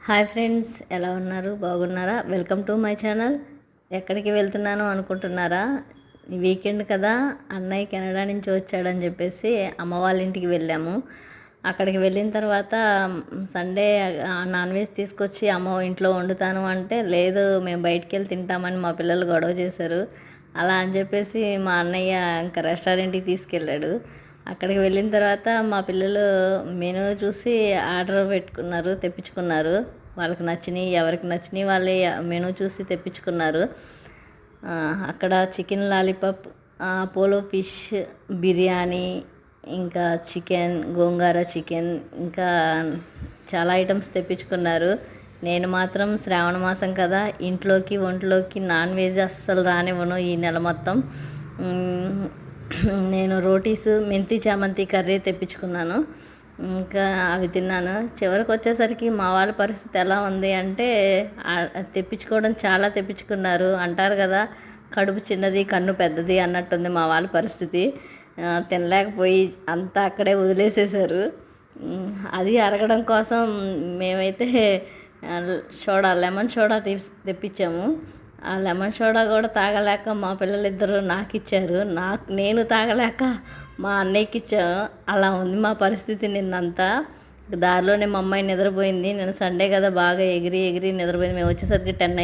Hi friends, ఎలా ఉన్నారు? బాగున్నారా? Welcome to my channel. ఎక్కడికి వెళ్తున్నాను అనుకుంటున్నారా? వీకెండ్ కదా, అన్నయ్య కెనడా నుంచి వచ్చాడని చెప్పేసి అమ్మ వాళ్ళ ఇంటికి వెళ్ళాము. అక్కడికి వెళ్ళిన తర్వాత సండే నాన్ వెజ్ తీసుకొచ్చి అమ్మ ఇంట్లో వండుతాను అంటే, లేదు మేము బయటికి వెళ్ళి తింటామని మా పిల్లలు గొడవ చేశారు. అలా అని చెప్పేసి మా అన్నయ్య ఇంకా రెస్టారెంట్కి తీసుకెళ్ళాడు. అక్కడికి వెళ్ళిన తర్వాత మా పిల్లలు మెనూ చూసి ఆర్డర్ పెట్టుకున్నారు, తెప్పించుకున్నారు. వాళ్ళకి నచ్చినాయి, ఎవరికి నచ్చినాయి వాళ్ళే మెనూ చూసి తెప్పించుకున్నారు. అక్కడ chicken lollipop, Apollo fish biryani, ఇంకా చికెన్ గోంగూర చికెన్, ఇంకా చాలా ఐటమ్స్ తెప్పించుకున్నారు. నేను మాత్రం శ్రావణ మాసం కదా, ఒంట్లోకి నాన్ వెజ్ అస్సలు రానివ్వను ఈ నెల మొత్తం. నేను రోటీస్, మెంతి చామంతి కర్రీ తెప్పించుకున్నాను. ఇంకా అవి తిన్నాను. చివరికి వచ్చేసరికి మా వాళ్ళ పరిస్థితి ఎలా ఉంది అంటే, తెప్పించుకోవడం చాలా తెప్పించుకున్నారు. అంటారు కదా, కడుపు చిన్నది కన్ను పెద్దది అన్నట్టుంది మా వాళ్ళ పరిస్థితి. తినలేకపోయి అంతా అక్కడే వదిలేసేశారు. అది అరగడం కోసం మేమైతే లెమన్ సోడా తెప్పించాము. ఆ లెమన్ సోడా కూడా తాగలేక మా పిల్లలిద్దరూ నాకు ఇచ్చారు. నేను తాగలేక మా అన్నయ్యకి ఇచ్చాను. అలా ఉంది మా పరిస్థితి నిన్నంతా. దారిలోనే మా అమ్మాయి నిద్రపోయింది. నేను సండే కదా, బాగా ఎగిరి నిద్రపోయింది. మేము వచ్చేసరికి 10